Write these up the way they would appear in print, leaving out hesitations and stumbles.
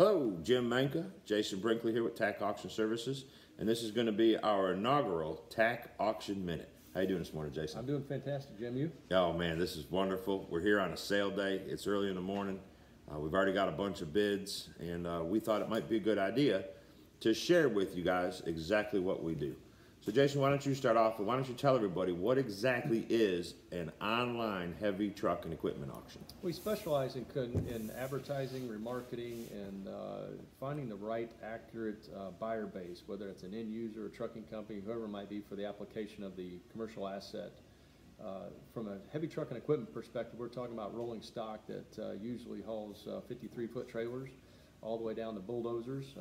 Hello, Jim Manka, Jason Brinkley here with TAC Auction Services, and this is going to be our inaugural TAC Auction Minute. How you doing this morning, Jason? I'm doing fantastic, Jim. You? Oh man, this is wonderful. We're here on a sale day. It's early in the morning. We've already got a bunch of bids, and we thought it might be a good idea to share with you guys exactly what we do. So Jason, why don't you start off, and why don't you tell everybody what exactly is an online heavy truck and equipment auction? We specialize in advertising, remarketing, and finding the right, accurate buyer base, whether it's an end user, a trucking company, whoever it might be, for the application of the commercial asset. From a heavy truck and equipment perspective, we're talking about rolling stock that usually hauls 53-foot trailers, all the way down to bulldozers,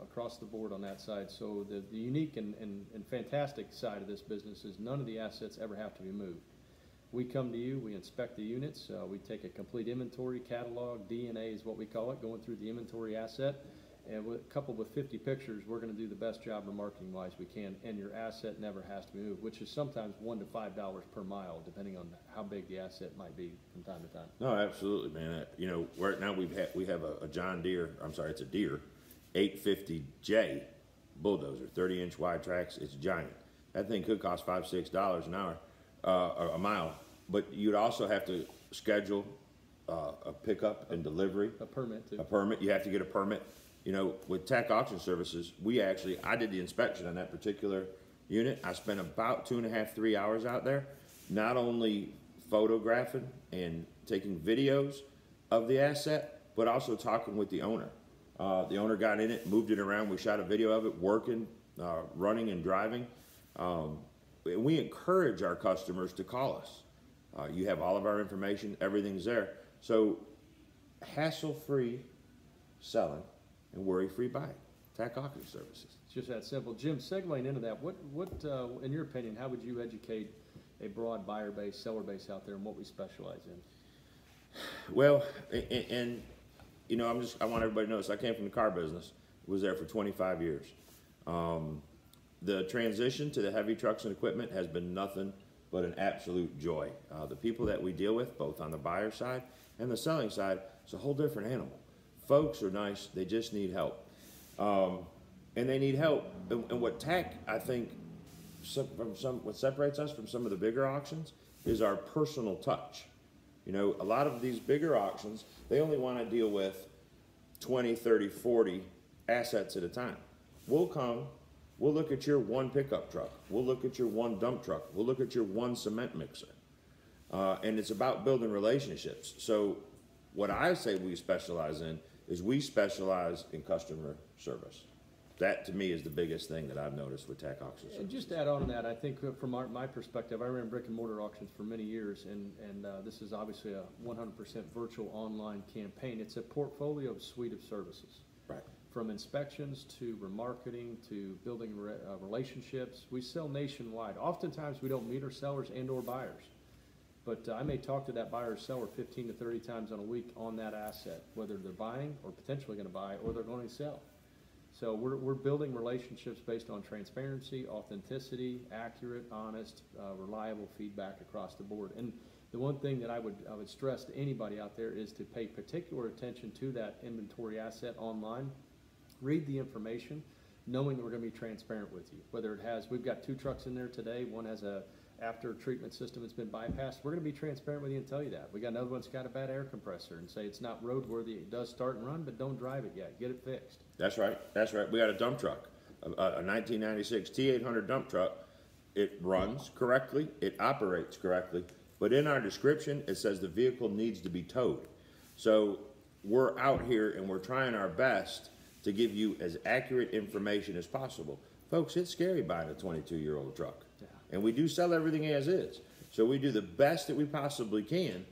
across the board on that side. So the unique and fantastic side of this business is none of the assets ever have to be moved. We come to you, we inspect the units, we take a complete inventory, catalog, DNA is what we call it, going through the inventory asset, and coupled with 50 pictures, we're going to do the best job of marketing wise we can, and your asset never has to be moved, which is sometimes $1 to $5 per mile, depending on how big the asset might be from time to time. No, absolutely, man. You know, right now we have a John Deere, it's a Deere 850J bulldozer, 30-inch wide tracks. It's giant. That thing could cost $5-6 an hour, or a mile. But you'd also have to schedule a pickup and delivery. A permit, too. A permit. You have to get a permit. You know, with TAC Auction Services, I did the inspection on that particular unit. I spent about 2.5 to 3 hours out there, not only photographing and taking videos of the asset, but also talking with the owner. The owner got in it, moved it around. We shot a video of it working, running and driving. We encourage our customers to call us. You have all of our information, everything's there. So hassle-free selling and worry-free buying. TAC Auction Services. It's just that simple. Jim, segueing into that, what in your opinion, how would you educate a broad buyer base, seller base out there, and what we specialize in? Well, and you know, I want everybody to know this. I came from the car business. Was there for 25 years. The transition to the heavy trucks and equipment has been nothing but an absolute joy. The people that we deal with, both on the buyer side and the selling side, it's a whole different animal. Folks are nice, they just need help. And they need help. And what TAC, I think, what separates us from some of the bigger auctions is our personal touch. You know, a lot of these bigger auctions, they only want to deal with 20, 30, 40 assets at a time. We'll come, we'll look at your one pickup truck, we'll look at your one dump truck, we'll look at your one cement mixer. And it's about building relationships. So what I say we specialize in is we specialize in customer service. That to me is the biggest thing that I've noticed with TAC Auction Services. And just to add on to that, I think from my perspective, I ran brick and mortar auctions for many years, and this is obviously a 100% virtual online campaign. It's a portfolio of suite of services. Right. From inspections to remarketing to building relationships. We sell nationwide. Oftentimes we don't meet our sellers and or buyers. But I may talk to that buyer or seller 15 to 30 times on a week on that asset, whether they're buying or potentially going to buy or they're going to sell. So we're building relationships based on transparency, authenticity, accurate, honest, reliable feedback across the board. And the one thing that I would stress to anybody out there is to pay particular attention to that inventory asset online. Read the information, knowing that we're going to be transparent with you. Whether it has, we've got 2 trucks in there today. One has a after treatment system that's been bypassed. We're going to be transparent with you and tell you that. We got another one that's got a bad air compressor and say it's not roadworthy. It does start and run, but don't drive it yet. Get it fixed. That's right. That's right. We got a dump truck, a 1996 T800 dump truck. It runs correctly. It operates correctly. But in our description, it says the vehicle needs to be towed. So we're out here and we're trying our best to give you as accurate information as possible. Folks, it's scary buying a 22-year-old truck. Yeah. And we do sell everything as is. So we do the best that we possibly can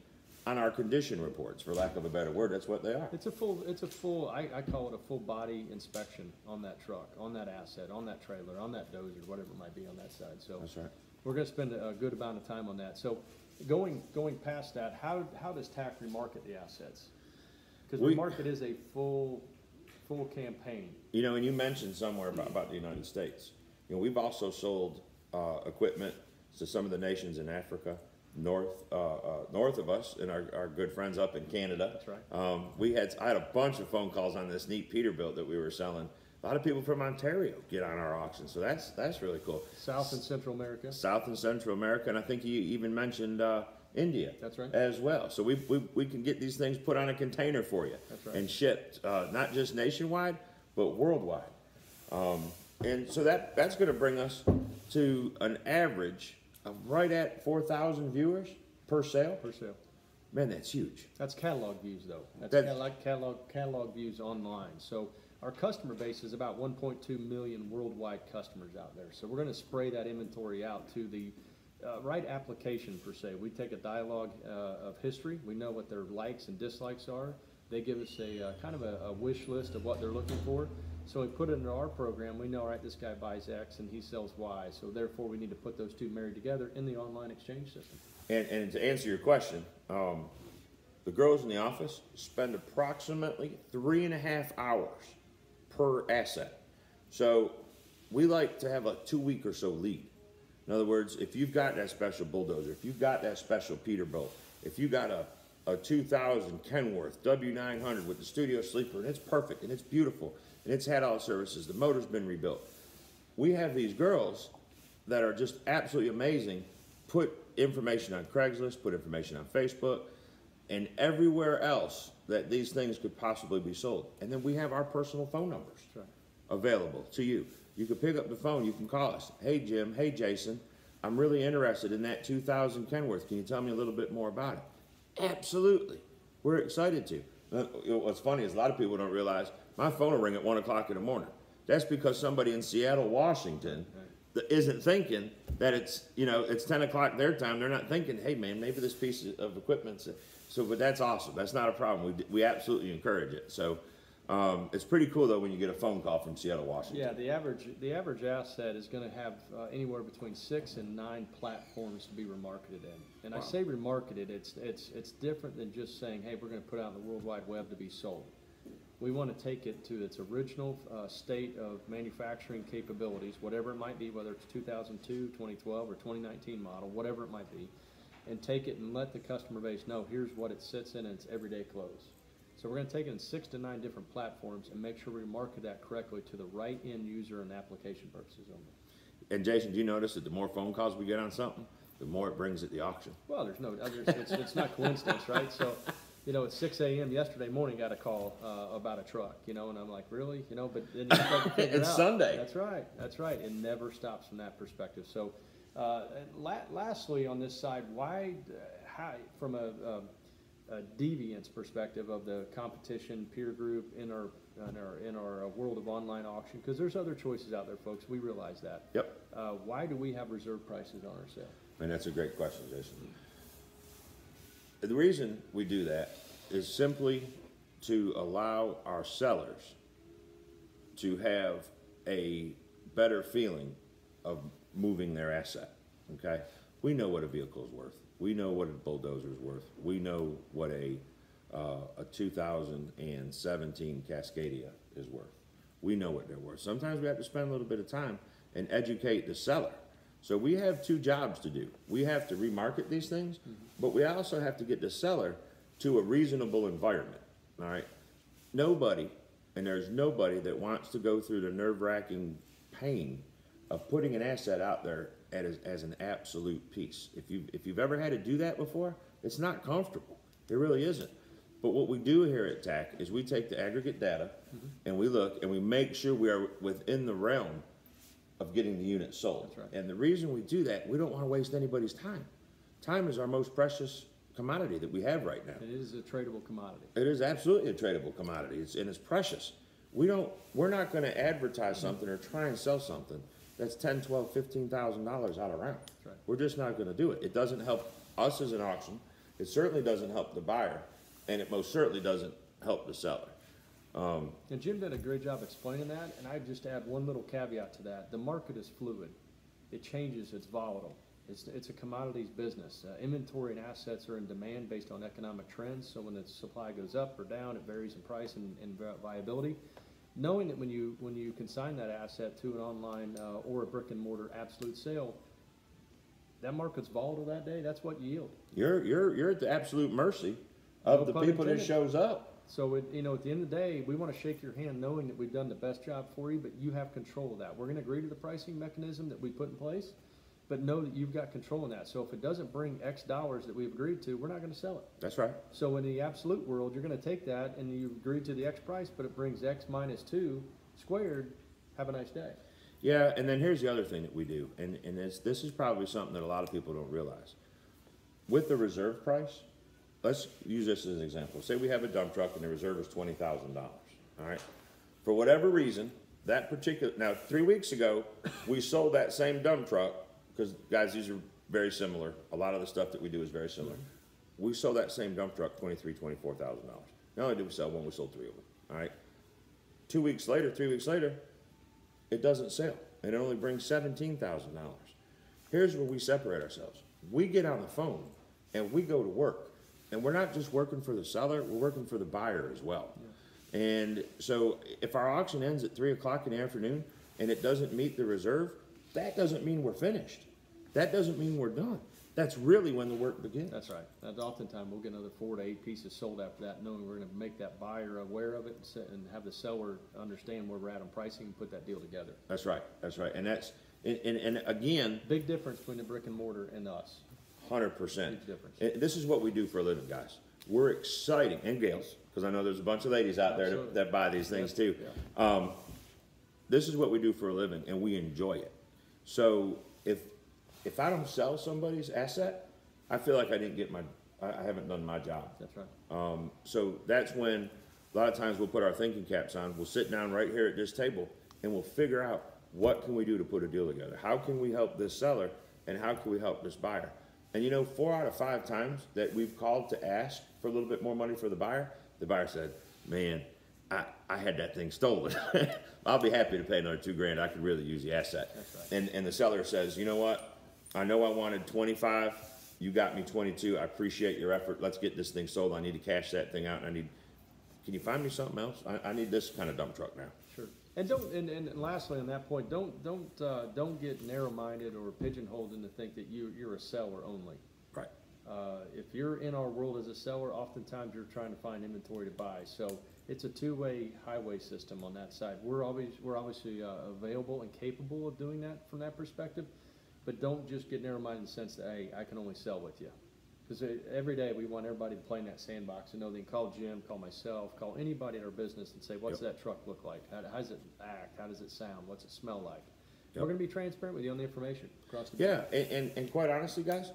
on our condition reports, for lack of a better word. That's what they are. It's a full, I call it a full body inspection on that truck, on that asset, on that trailer, on that dozer, whatever it might be on that side. So that's right. We're going to spend a good amount of time on that. So going past that, how does TAC remarket the assets? Because remarket is a full campaign. You know, and you mentioned somewhere about the United States. You know, we've also sold equipment to some of the nations in Africa, north of us, and our good friends up in Canada. That's right. I had a bunch of phone calls on this neat Peterbilt that we were selling. A lot of people from Ontario get on our auction, so that's really cool. South and Central America. South and Central America, and I think you even mentioned India. That's right. As well. So we can get these things put on a container for you. That's right. And shipped, not just nationwide, but worldwide. And so that's going to bring us to an average of right at 4,000 viewers per sale. Per sale. Man, that's huge. That's catalog views, though. That's catalog views online. So our customer base is about 1.2 million worldwide customers out there. So we're going to spray that inventory out to the right application per se. We take a dialogue of history. We know what their likes and dislikes are. They give us a kind of a wish list of what they're looking for. So we put it into our program. We know, all right, this guy buys X and he sells Y. So therefore, we need to put those two married together in the online exchange system. And to answer your question, the girls in the office spend approximately 3.5 hours per asset. So we like to have a 2-week or so lead. In other words, if you've got that special bulldozer, if you've got that special Peterbilt, if you got a 2000 Kenworth W900 with the studio sleeper, and it's perfect, and it's beautiful, and it's had all the services, the motor's been rebuilt. We have these girls that are just absolutely amazing, put information on Craigslist, put information on Facebook, and everywhere else that these things could possibly be sold. And then we have our personal phone numbers available to you. You can pick up the phone, you can call us. Hey Jim, hey Jason, I'm really interested in that 2000 Kenworth. Can you tell me a little bit more about it? Absolutely. We're excited to. What's funny is a lot of people don't realize my phone will ring at 1 o'clock in the morning. That's because somebody in Seattle, Washington that isn't thinking that it's 10 o'clock their time. They're not thinking, hey man, maybe this piece of equipment's, but that's awesome. That's not a problem. We absolutely encourage it. So it's pretty cool though when you get a phone call from Seattle, Washington. Yeah, the average asset is going to have anywhere between 6 and 9 platforms to be remarketed in. And wow. I say remarketed, it's different than just saying, hey, we're going to put it out on the World Wide Web to be sold. We want to take it to its original state of manufacturing capabilities, whatever it might be, whether it's 2002, 2012, or 2019 model, whatever it might be, and take it and let the customer base know here's what it sits in and its everyday clothes. So we're going to take it in 6 to 9 different platforms and make sure we market that correctly to the right end user and application purposes only. And Jason, do you notice that the more phone calls we get on something, the more it brings at the auction? Well, there's no, it's not coincidence, right? So, at 6 a.m. yesterday morning, got a call about a truck, and I'm like, really? But then you start to figure it's out. Sunday. That's right. It never stops from that perspective. So, lastly, on this side, how, from a deviance perspective of the competition peer group in our world of online auction, because there's other choices out there, folks. We realize that. Yep. Why do we have reserve prices on our sale? And that's a great question, Jason. The reason we do that is simply to allow our sellers to have a better feeling of moving their asset, okay? We know what a vehicle is worth. We know what a bulldozer is worth. We know what a 2017 Cascadia is worth. We know what they're worth. Sometimes we have to spend a little bit of time and educate the seller. So we have 2 jobs to do. We have to remarket these things, but we also have to get the seller to a reasonable environment, all right? There's nobody that wants to go through the nerve-wracking pain of putting an asset out there as an absolute piece. If you've ever had to do that before, it's not comfortable. It really isn't. But what we do here at TAC is we take the aggregate data and we look and we make sure we are within the realm of getting the unit sold. That's right. And the reason we do that, we don't want to waste anybody's time. Time is our most precious commodity that we have right now. It is a tradable commodity. It is absolutely a tradable commodity. It's precious. We're not going to advertise something or try and sell something that's $10,000, $12,000, $15,000 out of round. That's right. We're just not going to do it. It doesn't help us as an auction. It certainly doesn't help the buyer, and it most certainly doesn't help the seller. And Jim did a great job explaining that, and I'd just add one little caveat to that. The market is fluid. It changes, it's volatile. It's a commodities business. Inventory and assets are in demand based on economic trends, so when the supply goes up or down, it varies in price and viability. Knowing that when you consign that asset to an online or a brick and mortar absolute sale, that market's volatile that day, that's what you yield. You're at the absolute mercy of No the pun people that intended. shows up. So, you know, at the end of the day, we want to shake your hand knowing that we've done the best job for you, but you have control of that. We're going to agree to the pricing mechanism that we put in place, but know that you've got control in that. So if it doesn't bring X dollars that we've agreed to, we're not going to sell it. That's right. So in the absolute world, you're going to take that and you've agreed to the X price, but it brings X minus 2 squared. Have a nice day. Yeah, and then here's the other thing that we do, and this is probably something that a lot of people don't realize. With the reserve price, let's use this as an example. Say we have a dump truck and the reserve is $20,000. All right. For whatever reason, that particular, now 3 weeks ago, we sold that same dump truck, because guys, these are very similar. A lot of the stuff that we do is very similar. We sold that same dump truck $24,000. Not only did we sell one, we sold 3 of them. All right. 2 weeks later, 3 weeks later, it doesn't sell. It only brings $17,000. Here's where we separate ourselves. We get on the phone and we go to work. And we're not just working for the seller, we're working for the buyer as well. Yeah. And so if our auction ends at 3 o'clock in the afternoon and it doesn't meet the reserve, that doesn't mean we're finished. That doesn't mean we're done. That's really when the work begins. That's right. And oftentimes we'll get another 4 to 8 pieces sold after that, knowing we're going to make that buyer aware of it and have the seller understand where we're at on pricing and put that deal together. That's right. That's right. And that's, and again, big difference between the brick and mortar and us. 100%. Huge difference. This is what we do for a living, guys. We're exciting, and gals, because I know there's a bunch of ladies out there that buy these things too. Yeah. This is what we do for a living, and we enjoy it. So if I don't sell somebody's asset, I feel like I didn't get I haven't done my job. That's right. So that's when a lot of times we'll put our thinking caps on. We'll sit down right here at this table, and we'll figure out what can we do to put a deal together. How can we help this seller, and how can we help this buyer? And you know, 4 out of 5 times that we've called to ask for a little bit more money for the buyer said, man, I had that thing stolen. I'll be happy to pay another $2,000. I could really use the asset. That's right. And the seller says, you know what? I know I wanted 25. You got me 22. I appreciate your effort. Let's get this thing sold. I need to cash that thing out. And can you find me something else? I need this kind of dump truck now. Sure. And and lastly on that point, don't get narrow-minded or pigeonholed into think that you're a seller only. Right. If you're in our world as a seller, oftentimes you're trying to find inventory to buy. So it's a two-way highway system on that side. We're obviously available and capable of doing that from that perspective, but don't just get narrow-minded in the sense that, hey, I can only sell with you. Because every day we want everybody to play in that sandbox and know they can call Jim, call myself, call anybody in our business and say, what's that truck look like? How does it act? How does it sound? What's it smell like? Yep. We're going to be transparent with you on the information across the board. Yeah, and quite honestly, guys,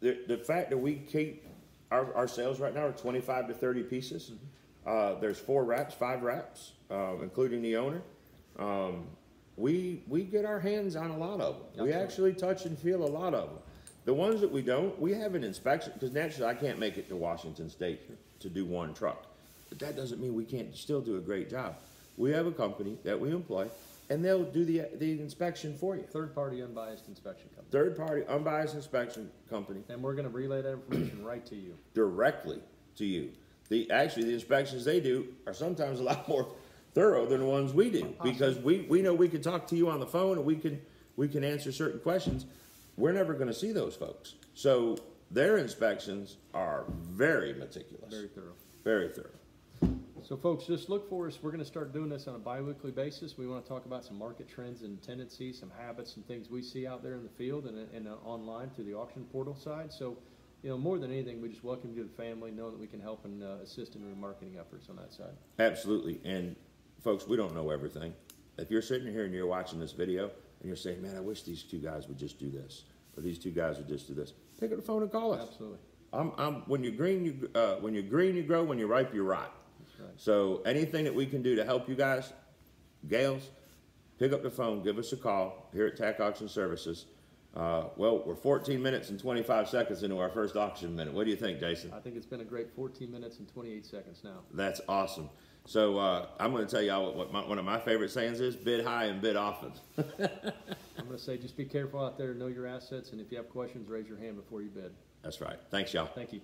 the fact that we keep our sales right now are 25 to 30 pieces. Mm-hmm. There's 4 wraps, 5 wraps, including the owner. We get our hands on a lot of them. Absolutely. We actually touch and feel a lot of them. The ones that we don't, we have an inspection, because naturally I can't make it to Washington State to do one truck. But that doesn't mean we can't still do a great job. We have a company that we employ, and they'll do the inspection for you. Third-party unbiased inspection company. Third-party unbiased inspection company. And we're going to relay that information right to you. Directly to you. Actually, the inspections they do are sometimes a lot more thorough than the ones we do. Awesome. Because we know we can talk to you on the phone, and we can answer certain questions. We're never going to see those folks. So their inspections are very meticulous. Very thorough. Very thorough. So folks, just look for us. We're going to start doing this on a bi-weekly basis. We want to talk about some market trends and tendencies, some habits and things we see out there in the field and online through the auction portal side. So, you know, more than anything, we just welcome you to the family, know that we can help and assist in your marketing efforts on that side. Absolutely. And folks, we don't know everything. If you're sitting here and you're watching this video and you're saying, man, I wish these 2 guys would just do this, or these 2 guys would just do this, pick up the phone and call us. Absolutely. When you're green, you grow. When you're ripe, you rot. That's right. So anything that we can do to help you guys, gals, pick up the phone, give us a call here at TAC Auction Services. Well, we're 14 minutes and 25 seconds into our first auction minute. What do you think, Jason? I think it's been a great 14 minutes and 28 seconds now. That's awesome. So I'm going to tell y'all what one of my favorite sayings is: bid high and bid often. I'm going to say just be careful out there, know your assets, and if you have questions, raise your hand before you bid. That's right. Thanks, y'all. Thank you.